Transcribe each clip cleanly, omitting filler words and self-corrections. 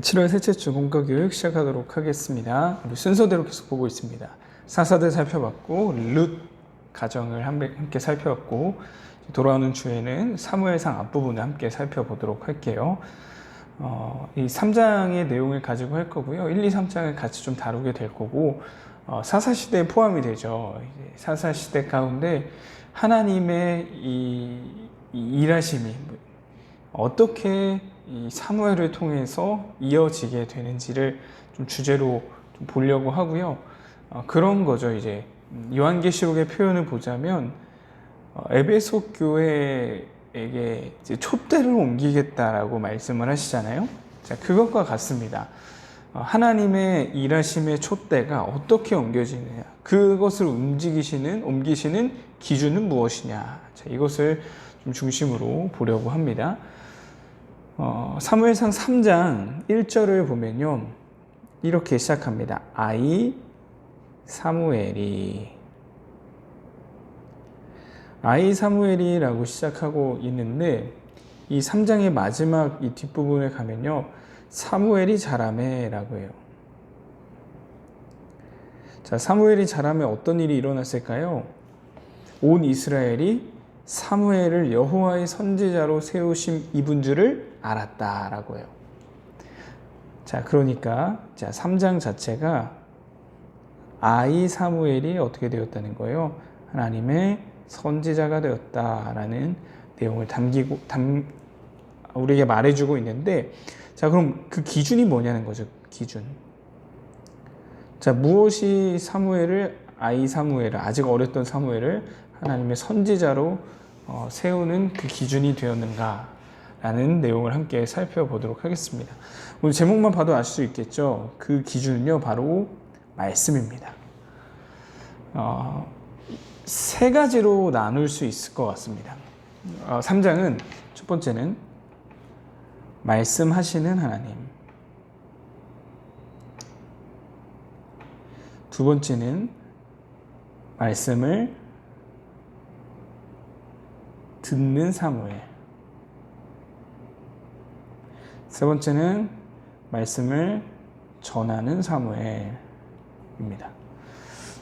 7월 셋째 주 공과 교육 시작하도록 하겠습니다. 우리 순서대로 계속 보고 있습니다. 사사들 살펴봤고 룻 가정을 함께 살펴봤고 돌아오는 주에는 사무엘상 앞부분을 함께 살펴보도록 할게요. 이 3장의 내용을 가지고 할 거고요. 1, 2, 3장을 같이 좀 다루게 될 거고 사사시대에 포함이 되죠. 사사시대 가운데 하나님의 이 일하심이 어떻게 이 사무엘을 통해서 이어지게 되는지를 좀 주제로 좀 보려고 하고요. 그런 거죠. 이제 요한계시록의 표현을 보자면 에베소 교회에게 이제 촛대를 옮기겠다라고 말씀을 하시잖아요. 자, 그것과 같습니다. 하나님의 일하심의 촛대가 어떻게 옮겨지느냐, 그것을 옮기시는 기준은 무엇이냐, 자, 이것을 좀 중심으로 보려고 합니다. 사무엘상 3장 1절을 보면요, 이렇게 시작합니다. 아이 사무엘이라고 시작하고 있는데, 이 3장의 마지막 이 뒷부분에 가면요, 사무엘이 자라매라고 해요. 자, 사무엘이 자라매 어떤 일이 일어났을까요? 온 이스라엘이 사무엘을 여호와의 선지자로 세우심 입은 줄을 알았다라고 해요. 자, 그러니까 3장 자체가 아이 사무엘이 어떻게 되었다는 거예요? 하나님의 선지자가 되었다라는 내용을 우리에게 말해주고 있는데, 자, 그럼 그 기준이 뭐냐는 거죠. 기준. 자, 무엇이 아이 사무엘을, 아직 어렸던 사무엘을 하나님의 선지자로 세우는 그 기준이 되었는가라는 내용을 함께 살펴보도록 하겠습니다. 오늘 제목만 봐도 알 수 있겠죠. 그 기준은요, 바로 말씀입니다. 세 가지로 나눌 수 있을 것 같습니다. 3장은 첫 번째는 말씀하시는 하나님, 두 번째는 말씀을 듣는 사무엘, 세 번째는 말씀을 전하는 사무엘입니다.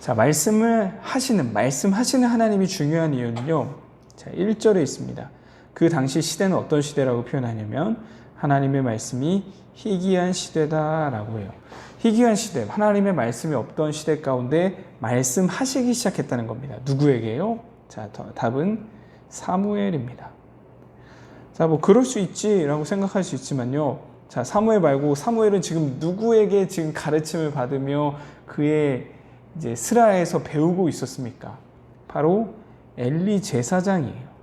자, 말씀하시는 하나님이 중요한 이유는요, 자, 1절에 있습니다. 그 당시 시대는 어떤 시대라고 표현하냐면 하나님의 말씀이 희귀한 시대다라고 해요. 희귀한 시대, 하나님의 말씀이 없던 시대 가운데 말씀하시기 시작했다는 겁니다. 누구에게요? 자, 답은 사무엘입니다. 자, 그럴 수 있지라고 생각할 수 있지만요. 자, 사무엘 말고 사무엘은 지금 누구에게 지금 가르침을 받으며 그의 이제 스라에서 배우고 있었습니까? 바로 엘리 제사장이에요.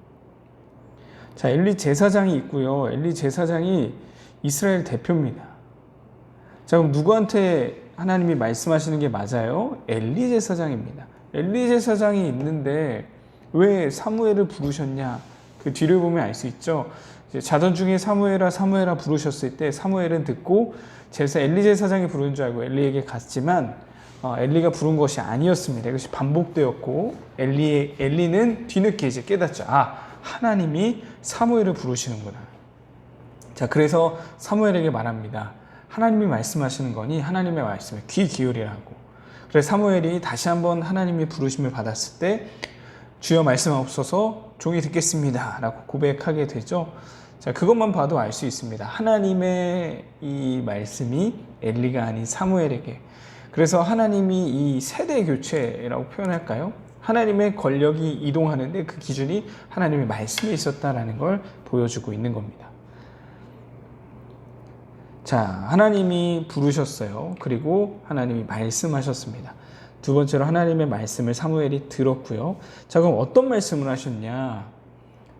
자, 엘리 제사장이 있고요. 엘리 제사장이 이스라엘 대표입니다. 자, 그럼 누구한테 하나님이 말씀하시는 게 맞아요? 엘리 제사장입니다. 엘리 제사장이 있는데 왜 사무엘을 부르셨냐? 그 뒤를 보면 알 수 있죠. 자던 중에 사무엘아 부르셨을 때 사무엘은 듣고 엘리 제사장이 부른 줄 알고 엘리에게 갔지만 엘리가 부른 것이 아니었습니다. 이것이 반복되었고 엘리는 뒤늦게 이제 깨닫죠. 하나님이 사무엘을 부르시는구나. 자, 그래서 사무엘에게 말합니다. 하나님이 말씀하시는 거니 하나님의 말씀에 귀 기울이라고. 그래서 사무엘이 다시 한번 하나님의 부르심을 받았을 때 주여 말씀하옵소서, 종이 듣겠습니다 라고 고백하게 되죠. 자, 그것만 봐도 알 수 있습니다. 하나님의 이 말씀이 엘리가 아닌 사무엘에게, 그래서 하나님이 이 세대 교체라고 표현할까요? 하나님의 권력이 이동하는데 그 기준이 하나님의 말씀에 있었다라는 걸 보여주고 있는 겁니다. 자, 하나님이 부르셨어요. 그리고 하나님이 말씀하셨습니다. 두 번째로 하나님의 말씀을 사무엘이 들었고요. 자, 그럼 어떤 말씀을 하셨냐?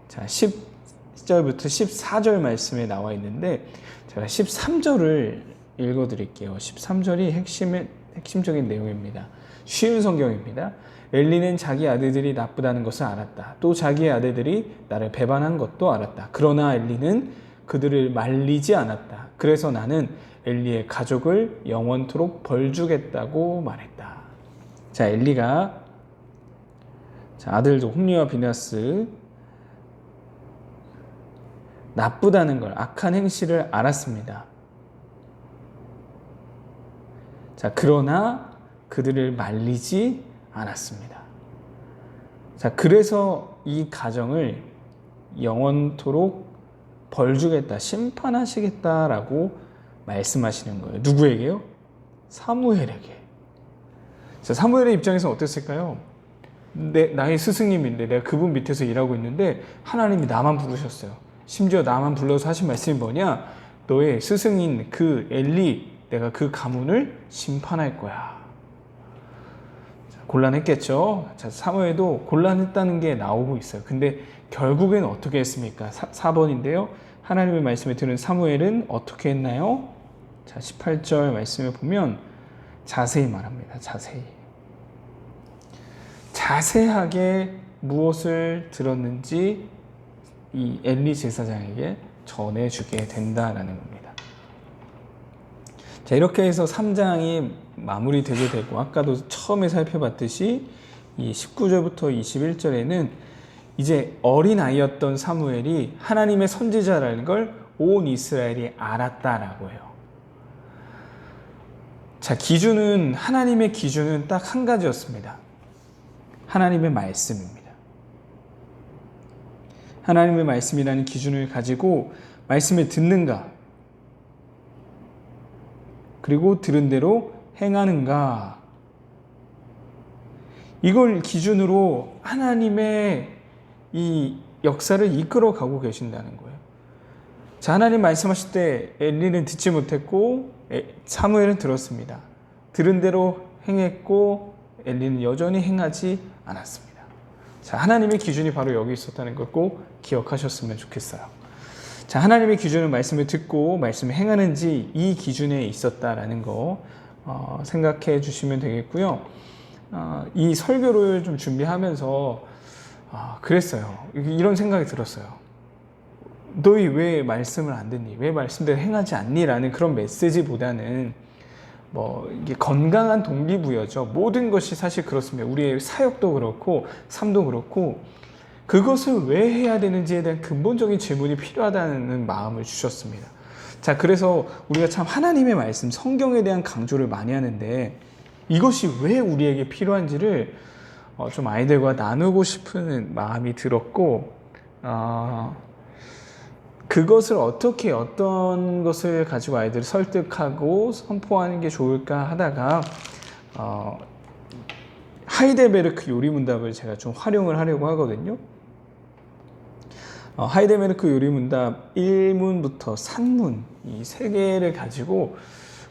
자, 10절부터 14절 말씀에 나와 있는데 제가 13절을 읽어드릴게요. 13절이 핵심적인 내용입니다. 쉬운 성경입니다. 엘리는 자기 아들들이 나쁘다는 것을 알았다. 또 자기의 아들들이 나를 배반한 것도 알았다. 그러나 엘리는 그들을 말리지 않았다. 그래서 나는 엘리의 가족을 영원토록 벌주겠다고 말했다. 자, 엘리가 아들들 홈리와 비나스 나쁘다는 걸, 악한 행실을 알았습니다. 자, 그러나 그들을 말리지 않았습니다. 자, 그래서 이 가정을 영원토록 벌 주겠다, 심판하시겠다라고 말씀하시는 거예요. 누구에게요? 사무엘에게. 자, 사무엘의 입장에서 어땠을까요? 나의 스승님인데 내가 그분 밑에서 일하고 있는데 하나님이 나만 부르셨어요. 심지어 나만 불러서 하신 말씀이 뭐냐? 너의 스승인 그 엘리, 내가 그 가문을 심판할 거야. 자, 곤란했겠죠? 자, 사무엘도 곤란했다는 게 나오고 있어요. 근데 결국엔 어떻게 했습니까? 4번인데요. 하나님의 말씀을 들은 사무엘은 어떻게 했나요? 자, 18절 말씀을 보면 자세히 말합니다. 자세하게 무엇을 들었는지 이 엘리 제사장에게 전해주게 된다라는 겁니다. 자, 이렇게 해서 3장이 마무리되게 되고, 아까도 처음에 살펴봤듯이 이 19절부터 21절에는 이제 어린아이였던 사무엘이 하나님의 선지자라는 걸 온 이스라엘이 알았다라고 해요. 자, 하나님의 기준은 딱 한 가지였습니다. 하나님의 말씀입니다. 하나님의 말씀이라는 기준을 가지고 말씀을 듣는가, 그리고 들은 대로 행하는가, 이걸 기준으로 하나님의 이 역사를 이끌어 가고 계신다는 거예요. 자, 하나님 말씀하실 때 엘리는 듣지 못했고 사무엘은 들었습니다. 들은 대로 행했고 엘리는 여전히 행하지 않았습니다. 자, 하나님의 기준이 바로 여기 있었다는 걸 꼭 기억하셨으면 좋겠어요. 자, 하나님의 기준은 말씀을 듣고 말씀을 행하는지 이 기준에 있었다라는 거 생각해 주시면 되겠고요. 이 설교를 좀 준비하면서 그랬어요. 이런 생각이 들었어요. 너희 왜 말씀을 안 듣니? 왜 말씀대로 행하지 않니? 라는 그런 메시지보다는 이게 건강한 동기부여죠. 모든 것이 사실 그렇습니다. 우리의 사역도 그렇고 삶도 그렇고 그것을 왜 해야 되는지에 대한 근본적인 질문이 필요하다는 마음을 주셨습니다. 자, 그래서 우리가 참 하나님의 말씀, 성경에 대한 강조를 많이 하는데 이것이 왜 우리에게 필요한지를 좀 아이들과 나누고 싶은 마음이 들었고, 그것을 어떤 것을 가지고 아이들을 설득하고 선포하는 게 좋을까 하다가 하이델베르크 요리문답을 제가 좀 활용을 하려고 하거든요. 하이델베르크 요리문답 1문부터 3문 이 세 개를 가지고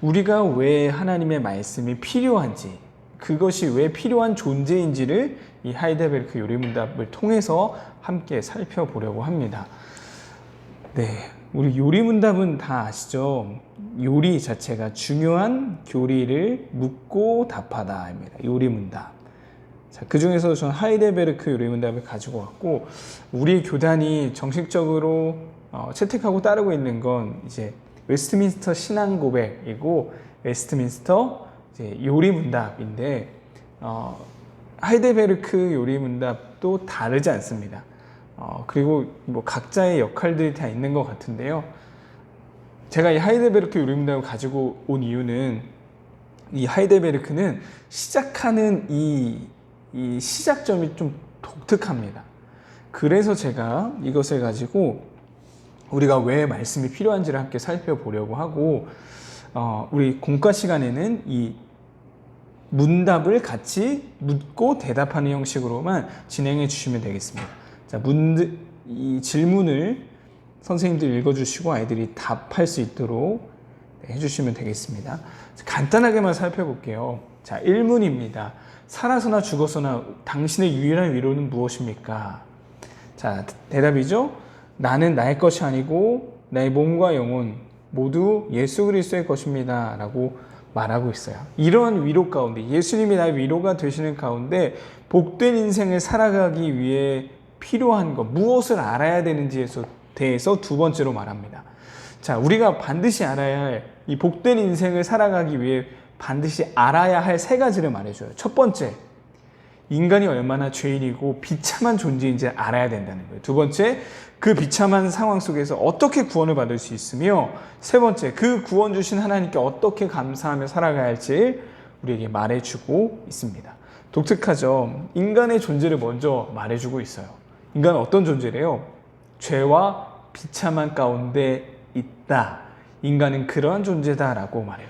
우리가 왜 하나님의 말씀이 필요한지, 그것이 왜 필요한 존재인지를 이 하이델베르크 요리문답을 통해서 함께 살펴보려고 합니다. 네, 우리 요리문답은 다 아시죠? 요리 자체가 중요한 교리를 묻고 답하다입니다. 요리문답. 자, 그 중에서 저는 하이델베르크 요리문답을 가지고 왔고, 우리 교단이 정식적으로 채택하고 따르고 있는 건 이제 웨스트민스터 신앙고백이고 웨스트민스터 이제 요리문답인데, 하이델베르크 요리문답도 다르지 않습니다. 그리고 각자의 역할들이 다 있는 것 같은데요. 제가 이 하이델베르크 요리문답을 가지고 온 이유는 이 하이델베르크는 시작하는 이 시작점이 좀 독특합니다. 그래서 제가 이것을 가지고 우리가 왜 말씀이 필요한지를 함께 살펴보려고 하고, 우리 공과 시간에는 이 문답을 같이 묻고 대답하는 형식으로만 진행해 주시면 되겠습니다. 자, 이 질문을 선생님들 읽어주시고 아이들이 답할 수 있도록 해주시면 되겠습니다. 간단하게만 살펴볼게요. 자, 1문입니다. 살아서나 죽어서나 당신의 유일한 위로는 무엇입니까? 자, 대답이죠. 나는 나의 것이 아니고 나의 몸과 영혼 모두 예수 그리스도의 것입니다 라고 말하고 있어요. 이러한 위로 가운데, 예수님이 나의 위로가 되시는 가운데 복된 인생을 살아가기 위해 필요한 것, 무엇을 알아야 되는지에 대해서 두 번째로 말합니다. 자, 우리가 반드시 알아야 할 이 복된 인생을 살아가기 위해 반드시 알아야 할 세 가지를 말해줘요. 첫 번째, 인간이 얼마나 죄인이고 비참한 존재인지 알아야 된다는 거예요. 두 번째, 그 비참한 상황 속에서 어떻게 구원을 받을 수 있으며, 세 번째, 그 구원 주신 하나님께 어떻게 감사하며 살아가야 할지 우리에게 말해주고 있습니다. 독특하죠? 인간의 존재를 먼저 말해주고 있어요. 인간은 어떤 존재래요? 죄와 비참한 가운데 있다. 인간은 그러한 존재다라고 말해요.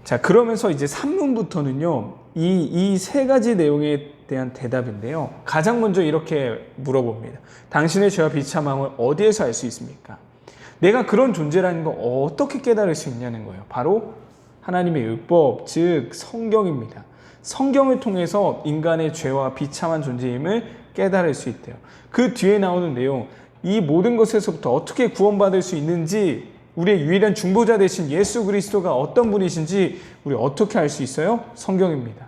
자, 그러면서 이제 3문부터는요, 이 세 가지 내용에 대한 대답인데요. 가장 먼저 이렇게 물어봅니다. 당신의 죄와 비참함을 어디에서 알 수 있습니까? 내가 그런 존재라는 걸 어떻게 깨달을 수 있냐는 거예요. 바로 하나님의 율법, 즉 성경입니다. 성경을 통해서 인간의 죄와 비참한 존재임을 깨달을 수 있대요. 그 뒤에 나오는 내용, 이 모든 것에서부터 어떻게 구원받을 수 있는지, 우리의 유일한 중보자 되신 예수 그리스도가 어떤 분이신지 우리 어떻게 알 수 있어요? 성경입니다.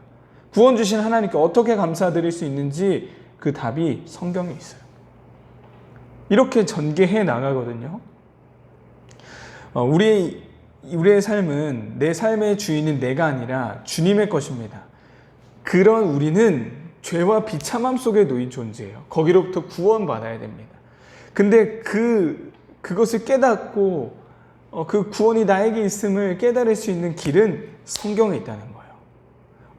구원 주신 하나님께 어떻게 감사드릴 수 있는지 그 답이 성경에 있어요. 이렇게 전개해 나가거든요. 우리의 삶은, 내 삶의 주인은 내가 아니라 주님의 것입니다. 그런 우리는 죄와 비참함 속에 놓인 존재예요. 거기로부터 구원받아야 됩니다. 근데 그것을 깨닫고 그 구원이 나에게 있음을 깨달을 수 있는 길은 성경에 있다는 거예요.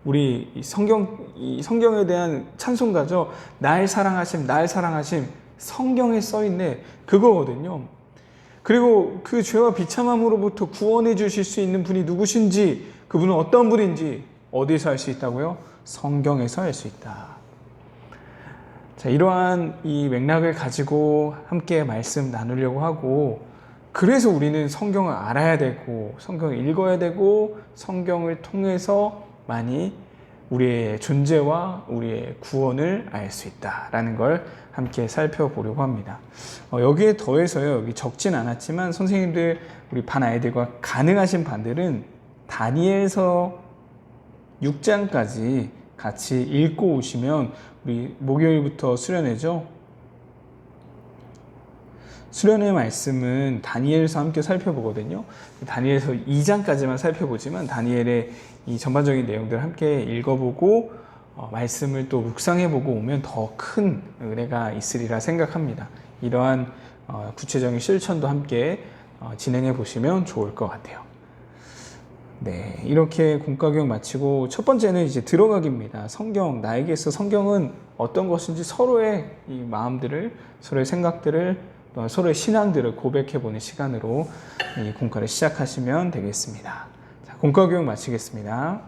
우리 성경에 대한 찬송가죠. 날 사랑하심, 날 사랑하심, 성경에 써있네. 그거거든요. 그리고 그 죄와 비참함으로부터 구원해 주실 수 있는 분이 누구신지, 그분은 어떤 분인지 어디서 알 수 있다고요? 성경에서 알 수 있다. 자, 이러한 이 맥락을 가지고 함께 말씀 나누려고 하고, 그래서 우리는 성경을 알아야 되고 성경을 읽어야 되고 성경을 통해서 많이 우리의 존재와 우리의 구원을 알 수 있다라는 걸 함께 살펴보려고 합니다. 여기에 더해서요, 여기 적진 않았지만 선생님들, 우리 반 아이들과 가능하신 반들은 다니엘서 6장까지 같이 읽고 오시면, 우리 목요일부터 수련회죠. 수련회 말씀은 다니엘서 함께 살펴보거든요. 다니엘서 2장까지만 살펴보지만 다니엘의 이 전반적인 내용들을 함께 읽어보고 말씀을 또 묵상해보고 오면 더 큰 은혜가 있으리라 생각합니다. 이러한 구체적인 실천도 함께 진행해 보시면 좋을 것 같아요. 네, 이렇게 공과교육 마치고 첫 번째는 이제 들어가기입니다. 성경, 나에게서 성경은 어떤 것인지 서로의 이 마음들을, 서로의 생각들을, 서로의 신앙들을 고백해보는 시간으로 이 공과를 시작하시면 되겠습니다. 자, 공과교육 마치겠습니다.